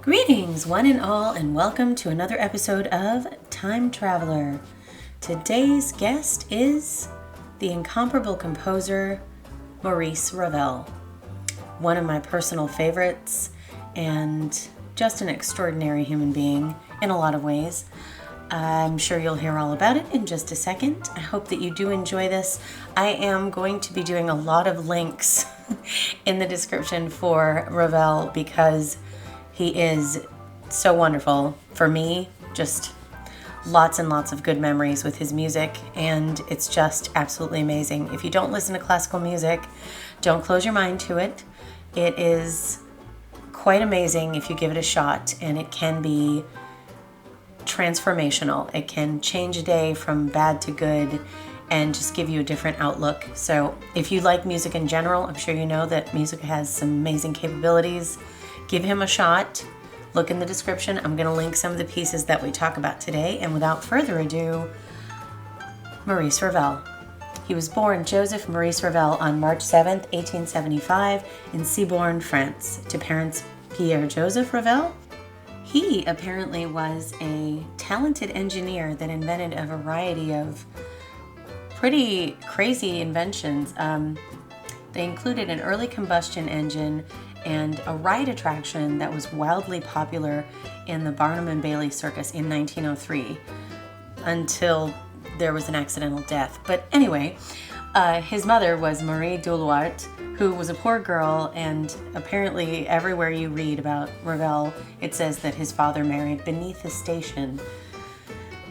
Greetings, one and all, and welcome to another episode of Time Traveler. Today's guest is the incomparable composer Maurice Ravel, one of my personal favorites and just an extraordinary human being in a lot of ways. I'm sure you'll hear all about it in just a second. I hope that you do enjoy this. I am going to be doing a lot of links in the description for Ravel because he is so wonderful. For me, just lots and lots of good memories with his music, and it's just absolutely amazing. If you don't listen to classical music, don't close your mind to it. It is quite amazing if you give it a shot, and it can be transformational. It can change a day from bad to good and just give you a different outlook. So if you like music in general, I'm sure you know that music has some amazing capabilities. Give him a shot. Look in the description. I'm going to link some of the pieces that we talk about today. And without further ado, Maurice Ravel. He was born Joseph Maurice Ravel on March 7th, 1875 in Cibourne, France, to parents Pierre-Joseph Ravel. He apparently was a talented engineer that invented a variety of pretty crazy inventions. They included an early combustion engine and a ride attraction that was wildly popular in the Barnum and Bailey Circus in 1903 until there was an accidental death. But anyway, his mother was Marie Duluart, who was a poor girl, and apparently everywhere you read about Ravel, it says that his father married beneath his station.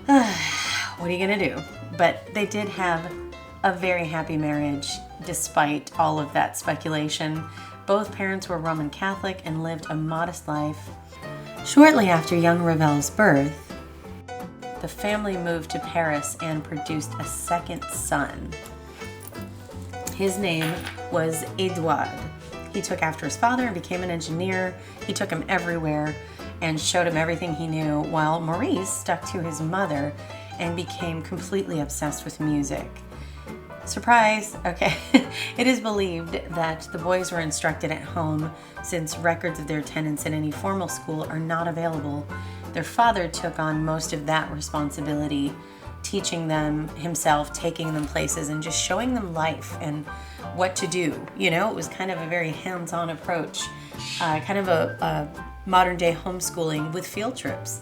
What are you gonna do? But they did have a very happy marriage despite all of that speculation. Both parents were Roman Catholic and lived a modest life. Shortly after young Ravel's birth, the family moved to Paris and produced a second son. His name was Édouard. He took after his father and became an engineer. He took him everywhere and showed him everything he knew, while Maurice stuck to his mother and became completely obsessed with music. Surprise! Okay. It is believed that the boys were instructed at home since records of their attendance in any formal school are not available. Their father took on most of that responsibility, teaching them himself, taking them places, and just showing them life and what to do. You know, it was kind of a very hands-on approach, kind of a modern-day homeschooling with field trips.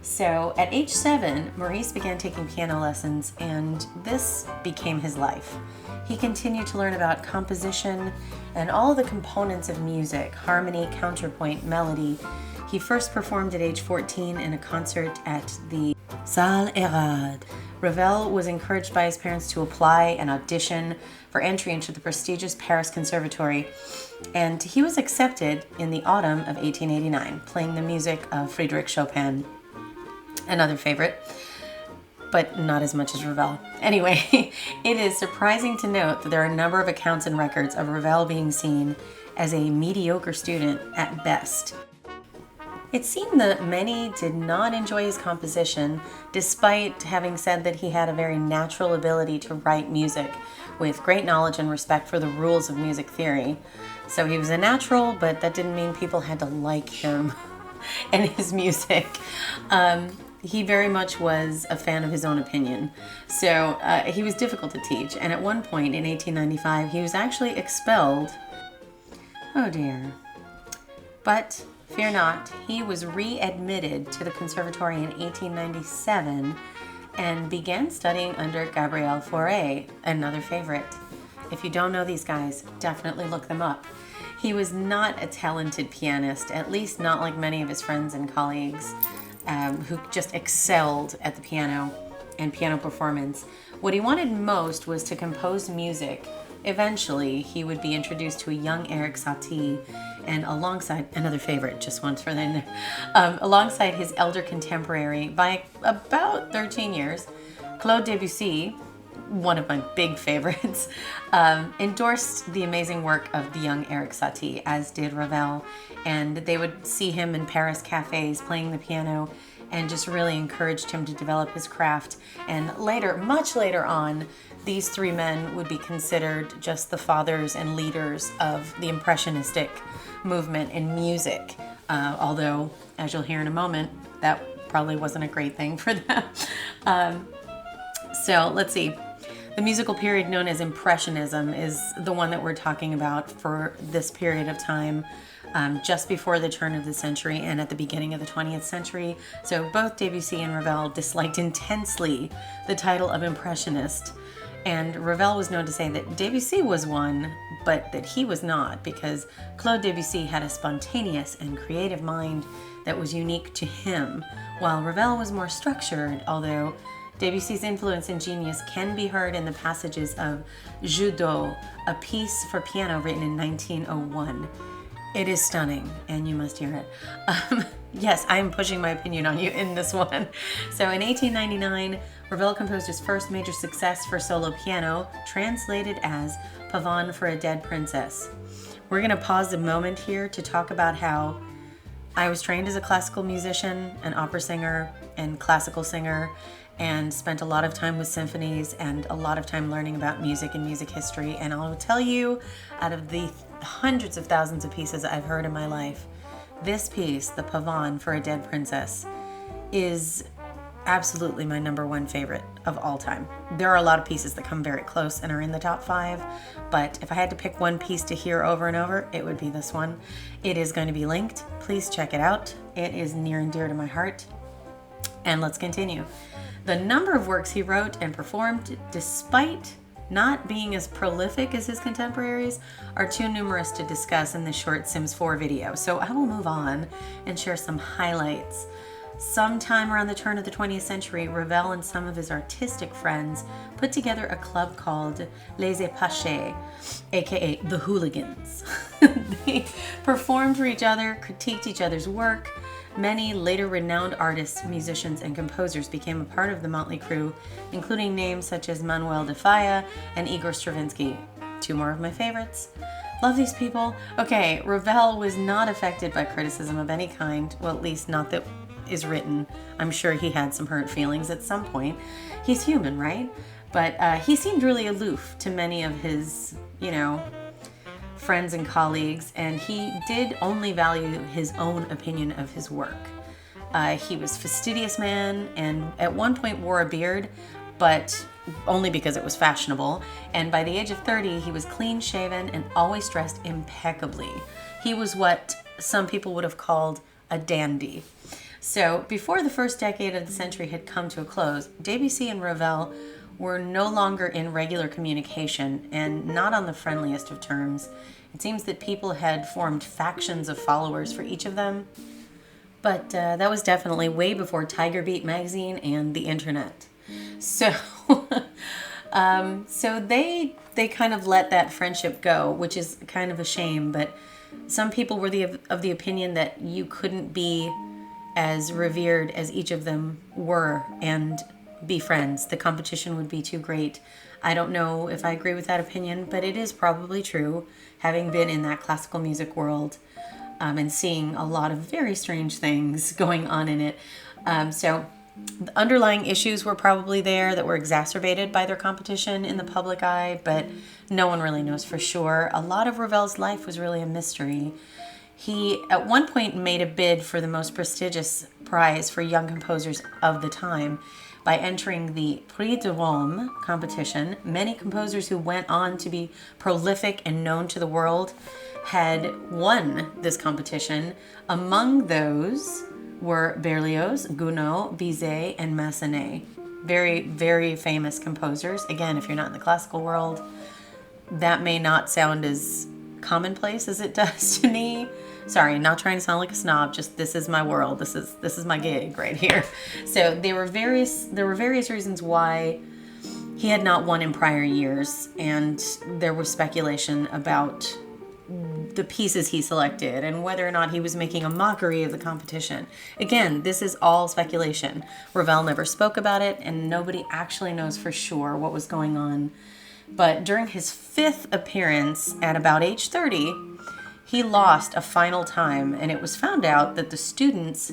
So at age 7, Maurice began taking piano lessons, and this became his life. He continued to learn about composition and all the components of music: harmony, counterpoint, melody. He first performed at age 14 in a concert at the Salle Erard. Ravel was encouraged by his parents to apply and audition for entry into the prestigious Paris Conservatory, and he was accepted in the autumn of 1889, playing the music of Frédéric Chopin. Another favorite, but not as much as Ravel. Anyway, it is surprising to note that there are a number of accounts and records of Ravel being seen as a mediocre student at best. It seemed that many did not enjoy his composition, despite having said that he had a very natural ability to write music with great knowledge and respect for the rules of music theory. So he was a natural, but that didn't mean people had to like him and his music. He very much was a fan of his own opinion. So he was difficult to teach. And at one point in 1895, he was actually expelled. Oh dear. But fear not, he was readmitted to the conservatory in 1897 and began studying under Gabriel Fauré, another favorite. If you don't know these guys, definitely look them up. He was not a talented pianist, at least not like many of his friends and colleagues, who just excelled at the piano and piano performance. What he wanted most was to compose music. Eventually, he would be introduced to a young Erik Satie, and alongside, another favorite, just once for then, alongside his elder contemporary by about 13 years, Claude Debussy, one of my big favorites, endorsed the amazing work of the young Erik Satie, as did Ravel, and they would see him in Paris cafes playing the piano and just really encouraged him to develop his craft. And later, much later on, these three men would be considered just the fathers and leaders of the impressionistic movement in music. Although, as you'll hear in a moment, that probably wasn't a great thing for them. So let's see. The musical period known as Impressionism is the one that we're talking about for this period of time, just before the turn of the century and at the beginning of the 20th century. So both Debussy and Ravel disliked intensely the title of Impressionist. And Ravel was known to say that Debussy was one, but that he was not, because Claude Debussy had a spontaneous and creative mind that was unique to him, while Ravel was more structured, although Debussy's influence and genius can be heard in the passages of Jeu d'eau, a piece for piano written in 1901. It is stunning, and you must hear it. Yes, I am pushing my opinion on you in this one. So in 1899, Ravel composed his first major success for solo piano, translated as Pavane for a Dead Princess. We're going to pause a moment here to talk about how I was trained as a classical musician, an opera singer, and classical singer, and spent a lot of time with symphonies and a lot of time learning about music and music history. And I'll tell you, out of the hundreds of thousands of pieces I've heard in my life, this piece, the Pavane for a Dead Princess, is absolutely my number one favorite of all time. There are a lot of pieces that come very close and are in the top 5, but if I had to pick one piece to hear over and over, it would be this one. It is going to be linked. Please check it out. It is near and dear to my heart. And let's continue. The number of works he wrote and performed, despite not being as prolific as his contemporaries, are too numerous to discuss in this short Sims 4 video. So I will move on and share some highlights. Sometime around the turn of the 20th century, Ravel and some of his artistic friends put together a club called Les Épachés, aka the Hooligans. They performed for each other, critiqued each other's work. Many later renowned artists, musicians, and composers became a part of the motley crew, including names such as Manuel de Falla and Igor Stravinsky. 2 more of my favorites. Love these people. Okay, Ravel was not affected by criticism of any kind, well, at least not that is written. I'm sure he had some hurt feelings at some point. He's human, right? But he seemed really aloof to many of his, friends and colleagues, and he did only value his own opinion of his work. He was a fastidious man, and at one point wore a beard, but only because it was fashionable. And by the age of 30, he was clean shaven and always dressed impeccably. He was what some people would have called a dandy. So before the first decade of the century had come to a close, Debussy and Ravel were no longer in regular communication and not on the friendliest of terms. It seems that people had formed factions of followers for each of them, but that was definitely way before Tiger Beat magazine and the internet. So, so they kind of let that friendship go, which is kind of a shame. But some people were of the opinion that you couldn't be as revered as each of them were and be friends. The competition would be too great. I don't know if I agree with that opinion, but it is probably true, having been in that classical music world and seeing a lot of very strange things going on in it. So the underlying issues were probably there that were exacerbated by their competition in the public eye, but no one really knows for sure. A lot of Ravel's life was really a mystery. He, at one point, made a bid for the most prestigious prize for young composers of the time by entering the Prix de Rome competition. Many composers who went on to be prolific and known to the world had won this competition. Among those were Berlioz, Gounod, Bizet, and Massenet. Very, very famous composers. Again, if you're not in the classical world, that may not sound as commonplace as it does to me. Sorry, not trying to sound like a snob, just this is my world. This is my gig right here. So there were various reasons why he had not won in prior years, and there was speculation about the pieces he selected and whether or not he was making a mockery of the competition. Again, this is all speculation. Ravel never spoke about it, and nobody actually knows for sure what was going on. But during his 5th appearance at about age 30, he lost a final time, and it was found out that the students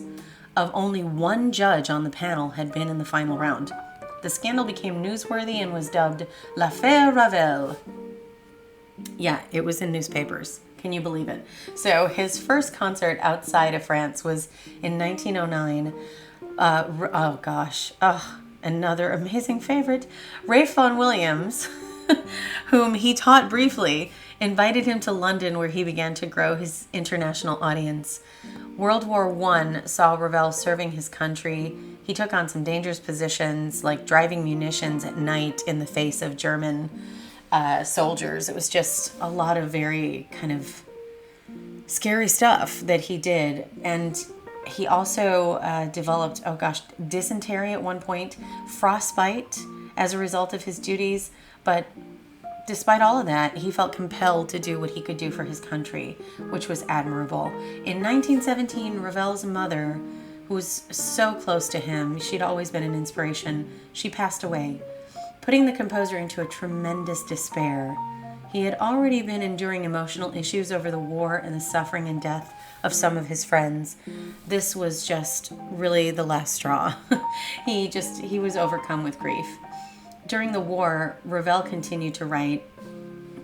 of only one judge on the panel had been in the final round. The scandal became newsworthy and was dubbed L'Affaire Ravel. Yeah, it was in newspapers. Can you believe it? So his first concert outside of France was in 1909. Another amazing favorite, Ralph Vaughan Williams, whom he taught briefly, invited him to London, where he began to grow his international audience. World War I saw Ravel serving his country. He took on some dangerous positions, like driving munitions at night in the face of German soldiers. It was just a lot of very kind of scary stuff that he did. And he also developed, dysentery at one point, frostbite as a result of his duties. But despite all of that, he felt compelled to do what he could do for his country, which was admirable. In 1917, Ravel's mother, who was so close to him, she'd always been an inspiration, she passed away, putting the composer into a tremendous despair. He had already been enduring emotional issues over the war and the suffering and death of some of his friends. This was just really the last straw. He was overcome with grief. During the war, Ravel continued to write.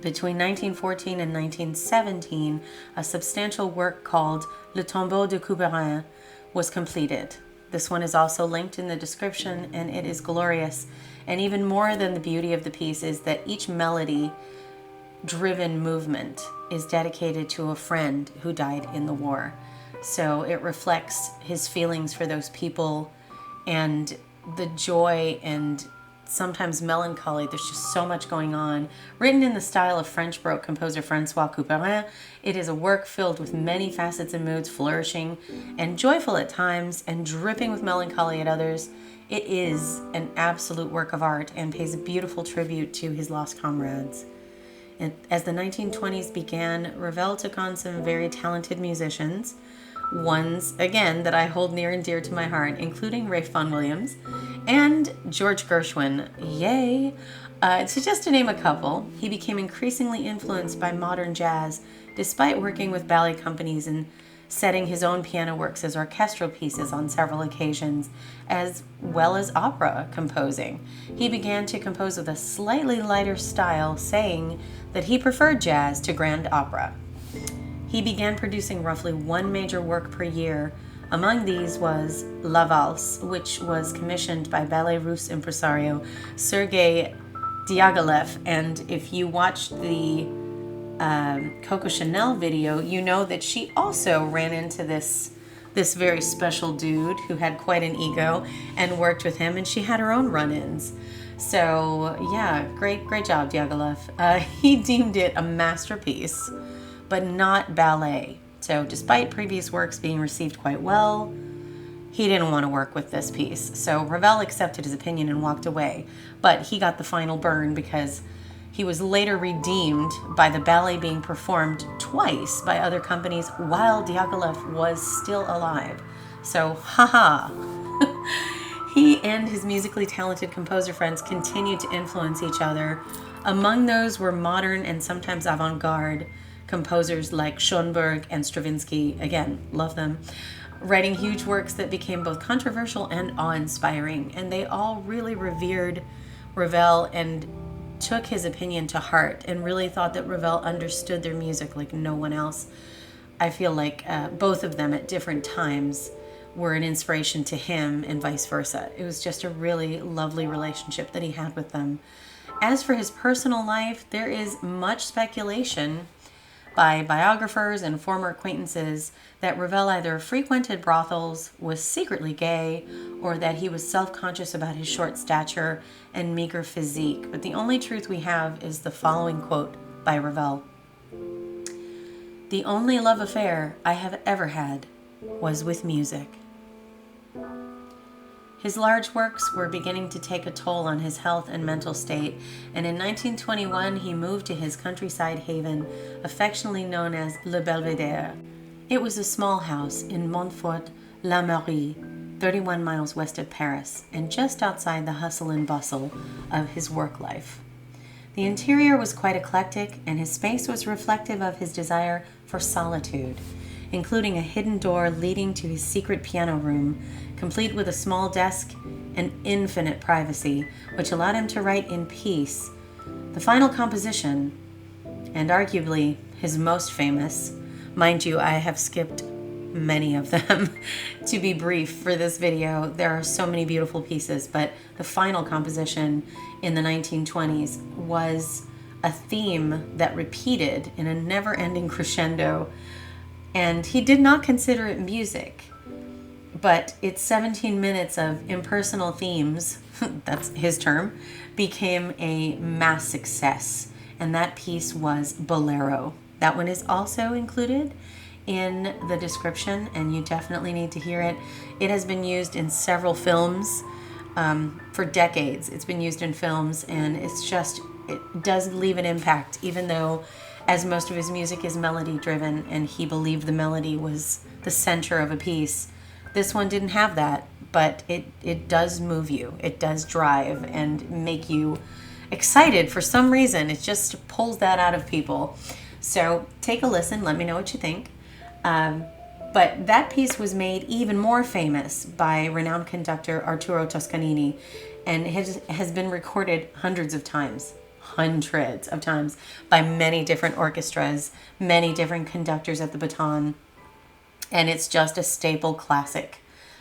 Between 1914 and 1917, a substantial work called Le Tombeau de Couperin was completed. This one is also linked in the description, and it is glorious. And even more than the beauty of the piece is that each melody-driven movement is dedicated to a friend who died in the war. So it reflects his feelings for those people and the joy and sometimes melancholy. There's just so much going on. Written in the style of French Baroque composer François Couperin, it is a work filled with many facets and moods, flourishing and joyful at times and dripping with melancholy at others. It is an absolute work of art and pays a beautiful tribute to his lost comrades. And as the 1920s began, Ravel took on some very talented musicians, ones, again, that I hold near and dear to my heart, including Ralph Vaughan Williams and George Gershwin. Yay! Just to name a couple, he became increasingly influenced by modern jazz, despite working with ballet companies and setting his own piano works as orchestral pieces on several occasions, as well as opera composing. He began to compose with a slightly lighter style, saying that he preferred jazz to grand opera. He began producing roughly one major work per year. Among these was La Valse, which was commissioned by Ballet Russe impresario Sergei Diaghilev. And if you watched the Coco Chanel video, you know that she also ran into this very special dude who had quite an ego and worked with him, and she had her own run-ins. So yeah, great job, Diaghilev. He deemed it a masterpiece, but not ballet. So despite previous works being received quite well, he didn't want to work with this piece. So Ravel accepted his opinion and walked away, but he got the final burn because he was later redeemed by the ballet being performed twice by other companies while Diaghilev was still alive. So, haha. He and his musically talented composer friends continued to influence each other. Among those were modern and sometimes avant-garde composers like Schoenberg and Stravinsky. Again, love them. Writing huge works that became both controversial and awe-inspiring. And they all really revered Ravel and took his opinion to heart and really thought that Ravel understood their music like no one else. I feel like both of them at different times were an inspiration to him and vice versa. It was just a really lovely relationship that he had with them. As for his personal life, there is much speculation by biographers and former acquaintances that Ravel either frequented brothels, was secretly gay, or that he was self-conscious about his short stature and meager physique. But the only truth we have is the following quote by Ravel. "The only love affair I have ever had was with music." His large works were beginning to take a toll on his health and mental state, and in 1921 he moved to his countryside haven, affectionately known as Le Belvédère. It was a small house in Montfort-la-Maurie, 31 miles west of Paris, and just outside the hustle and bustle of his work life. The interior was quite eclectic, and his space was reflective of his desire for solitude, including a hidden door leading to his secret piano room, complete with a small desk and infinite privacy, which allowed him to write in peace. The final composition, and arguably his most famous. Mind you, I have skipped many of them to be brief for this video. There are so many beautiful pieces, but the final composition in the 1920s was a theme that repeated in a never-ending crescendo, and he did not consider it music, but its 17 minutes of impersonal themes, that's his term, became a mass success, and that piece was Bolero. That one is also included in the description, and you definitely need to hear it. It has been used in several films for decades. It's been used in films, and it does leave an impact, even though, as most of his music is melody driven and he believed the melody was the center of a piece. This one didn't have that, but it does move you. It does drive and make you excited for some reason. It just pulls that out of people. So take a listen, let me know what you think. But that piece was made even more famous by renowned conductor Arturo Toscanini, and has been recorded hundreds of times by many different orchestras, many different conductors at the baton, and it's just a staple classic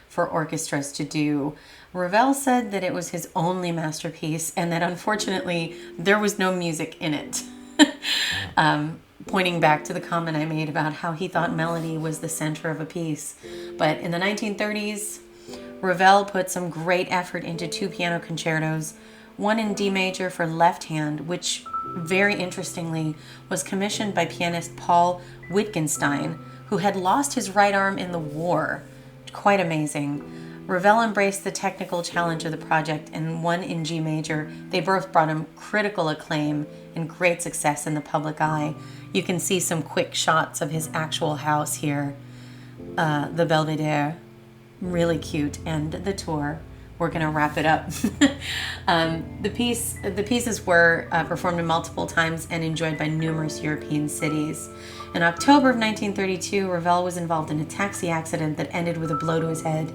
for orchestras to do. Ravel said that it was his only masterpiece and that unfortunately there was no music in it. Pointing back to the comment I made about how he thought melody was the center of a piece. But in the 1930s, Ravel put some great effort into 2 piano concertos, one in D major for left hand, which very interestingly was commissioned by pianist Paul Wittgenstein, who had lost his right arm in the war. Quite amazing. Ravel embraced the technical challenge of the project, and one in G major. They both brought him critical acclaim and great success in the public eye. You can see some quick shots of his actual house here, the Belvedere, really cute, and the tour. We're gonna wrap it up. The pieces were performed multiple times and enjoyed by numerous European cities. In October of 1932, Ravel was involved in a taxi accident that ended with a blow to his head.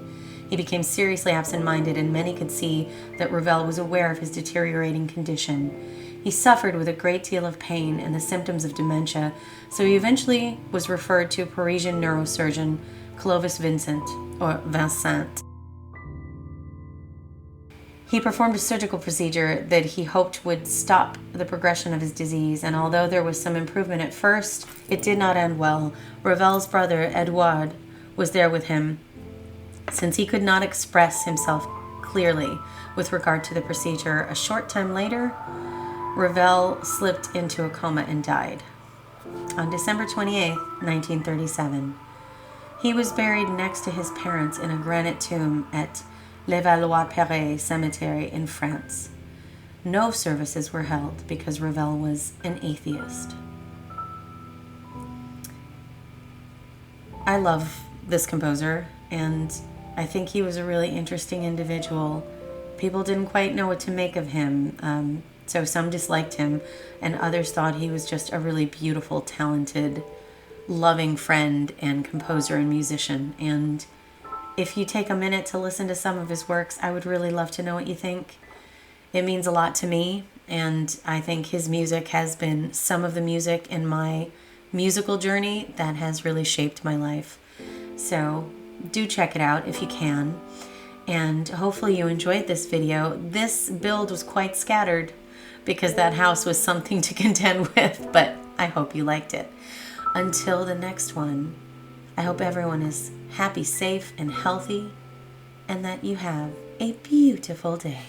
He became seriously absent-minded, and many could see that Ravel was aware of his deteriorating condition. He suffered with a great deal of pain and the symptoms of dementia, so he eventually was referred to a Parisian neurosurgeon, Clovis Vincent. He performed a surgical procedure that he hoped would stop the progression of his disease, and although there was some improvement at first, it did not end well. Ravel's brother, Edouard, was there with him, since he could not express himself clearly with regard to the procedure. A short time later, Ravel slipped into a coma and died. On December 28, 1937, he was buried next to his parents in a granite tomb at Levallois-Perret Cemetery in France. No services were held because Ravel was an atheist. I love this composer, and I think he was a really interesting individual. People didn't quite know what to make of him, so some disliked him, and others thought he was just a really beautiful, talented, loving friend and composer and musician. And if you take a minute to listen to some of his works, I would really love to know what you think. It means a lot to me, and I think his music has been some of the music in my musical journey that has really shaped my life. So do check it out if you can, and hopefully you enjoyed this video. This build was quite scattered because that house was something to contend with, but I hope you liked it. Until the next one, I hope everyone is happy, safe, and healthy, and that you have a beautiful day.